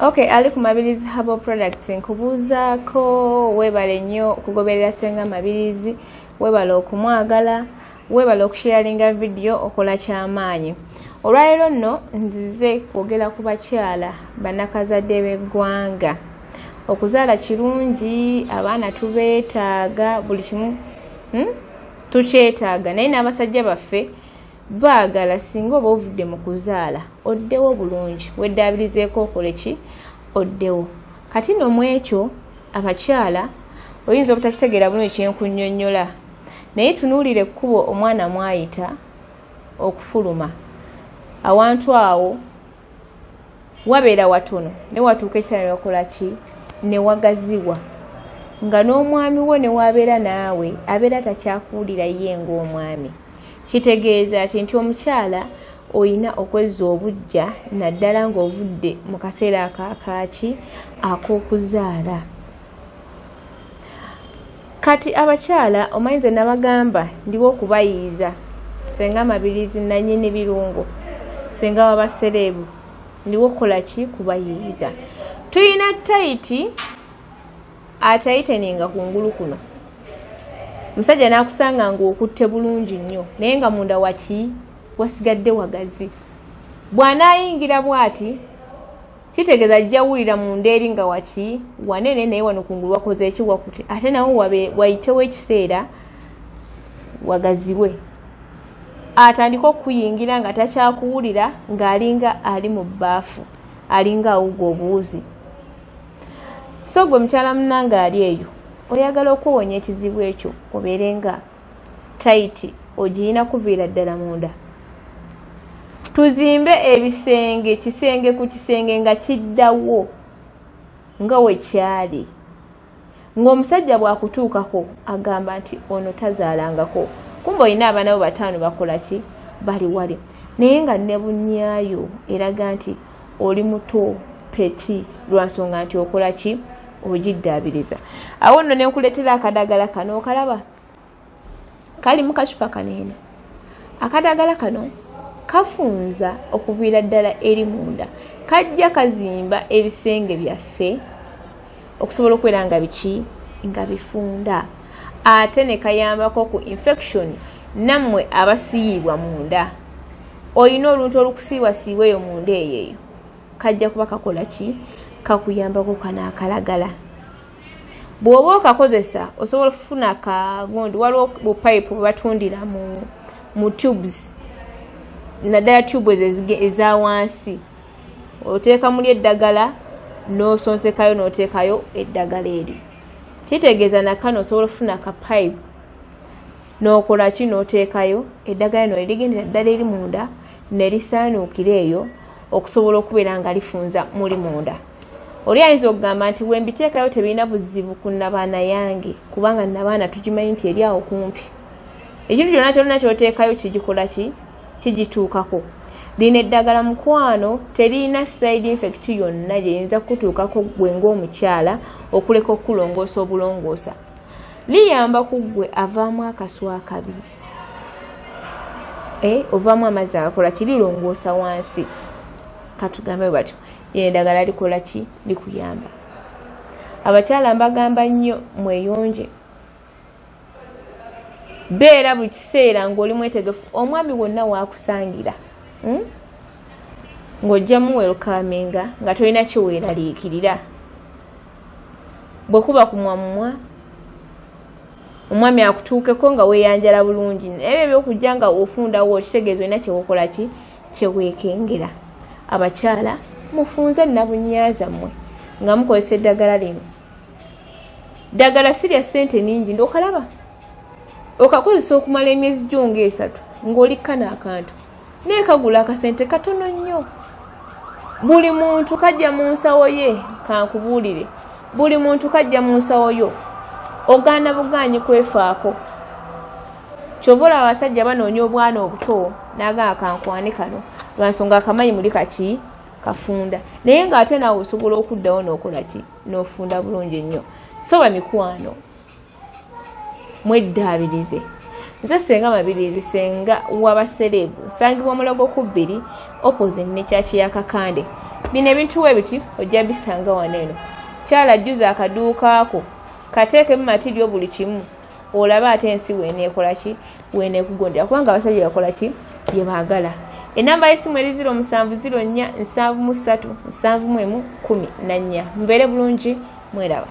Okay, ali ku Mabirizi Herbal Products nkubuuzaako weebale nnyo okugoberera Ssenga Mabirizi, weebale okumwagala, weebale okusharinga video okola kyamaanyi. Olwaleero nno nzize kwogera ku bakyala bannakazadde b'eggwanga. Okuzaala kirungi, abaana tubeetaaga, buli kimu tukyetaaga, naye n'abasajja baffe baagala singa oba ovudde mu kuzaala oddewo bulungi, weddaabirizeeko okole ki, oddewo. Kati nno mu ekyo abakyala oyinza obutakitegeera bulungi kyenkunnyonnyola, naye tunuulire ekkubo omwana mwayita okufuluma. Awantu awo wabeera watono ne watuuka ekiseera n'okola ki, ne wagaziwa, nga n'omwami wo ne wabeera naawe abeera takyakuwulira ye ng'omwami. Kitegeeza nti omukyala oyina okwezza obujja naddala ng'ovudde mu kaseera akaaki ak'okuzaala. Kati abakyala omanyize nabagamba ndiwo okubayiiza, Ssenga Mabirizi nannyini birungo, Ssenga w'abasereebu, ndiwo okukola ki, kubayiiza. Tuyina tayiti atayiteninga kungulu kuno. Musajja n'akusanga ng'okutte bulungi nnyo naye nga munda waki wasigadde wagazi. Bw'anaayingira bw'ati kitegeeza ajja wulira munda eri nga waki wanene, naye wano kungulu wakoze eki, wakutte ate nawo wayitewo ekiseera wagaziwe. Atandika okuyingira nga takyakuwulira, ng'alinga ali mu bbaafu, alinga awuga obuwuzi. So gwe mukyala munnange ali eyo oyagala okuwonya ekizibu ekyo, obeere nga tayiti ogiyina kuviira ddala munda. Tuzimbe ebisenge, kisenge ku kisenge nga kiddawo nga we kyali, ng'omusajja bw'akutuukako agamba nti ono tazaalangako, kumbe olina abaana bo bataano bakola ki, bali wali, naye nga ne bunyaayo eraga nti oli muto peti lwa nsonga nti okola ki, ogiddaabiriza. Awo nno ne nkuleetera akadagala kano, okalaba kali mu kacupa kaneeno. Akadagala kano kafunza okuviira ddala eri munda, kajja kazimba ebisenge byaffe okusobola okubeera nga biki, nga bifunda, ate ne kayambako ku infection nammwe abasiiyibwa munda. Olina oluntu olukusiibwasiibwa eyo munda eyo, kajja kuba kakola ki, kakuyambako kana akalagala. Bw'oba okakozesa osobola okufuna akagundi, waliwo bupayipu bwe batundira mu tubes, naddala tube eza wansi, oteeka muli eddagala n'osonsekayo n'oteekayo eddagala eryo. Kitegeeza nakano osobola okufuna akapayipu n'okola ki, n'oteekayo eddagala no erigendera ddala eri munda ne lisaanuukira eyo okusobola okubeera nga lifunza muli munda. Oli ayinza okugamba nti we mbiteekayo tebirina buzibu ku nnabaana yange, kubanga nnabaana tukimanyi nti eri awo kumpi. Ekintu kyonna kyonna ky'oteekayo kigikola ki, kigituukako. Lino eddagala mukwano terina side effect yonna gyeyinza kutuukako gwe ng'omukyala okuleka okulongoosa obulongoosa. Liyamba ku ggwe avaamu akaswa akabi, ovaamu amazzi agakola ki, lirongoosa wansi. Katugambe batyo, lino eddagala likola ki, likuyamba. Abakyala mbagamba nnyo mweyonje, beera buli kiseera ng'oli mwetegefu omwami wonna waakusangira, ng'ojjamu welkaminga nga tolina kyeweeraliikirira. Bwe kuba kumwamumwa omwami akutuukeko nga weeyanjala bulungi, ebyo ebyokujja nga ofundawo okitegeeza olina kyewokola ki, kyeweekengera. Abakyala mufunze nnabunyaaza mmwe nga mukozesa eddagala lino. Ddagala si lya ssente nningi, ndokalaba okakozesa okumala emyezi gyo nga 3 ng'olikka n'akantu, naye kagula akasente katono nnyo. Buli muntu kajja mu nsawo ye, kankubuulire, buli muntu kajja mu nsawo yo, ogaana bugaanyi kwefaako. Kyova olaba abasajja banoonya obwana obuto n'agamba kankwane kano lwa nsonga akamanyi muli kaki, kafunda, naye ng'ate naawe osobola okuddawo n'okola ki, n'ofunda bulungi nnyo. So bamikwano mweddaabirize. Nze Ssenga Mabirizi, Ssenga w'abasereebu, nsangibwa Mulago ku 2 opposite ne Church ya Kakande. bino ebintu webiti ojja bisanga wano eno. Kyala jjuza akaduuka ko kateekemu matiryo buli kimu olaba ate ensi weeneekola ki weeneekugondera kubanga abasajja bakola ki bye baagala. Enamba y'essimu eri 0704 737 741 14. Mubeere bulungi, mweraba.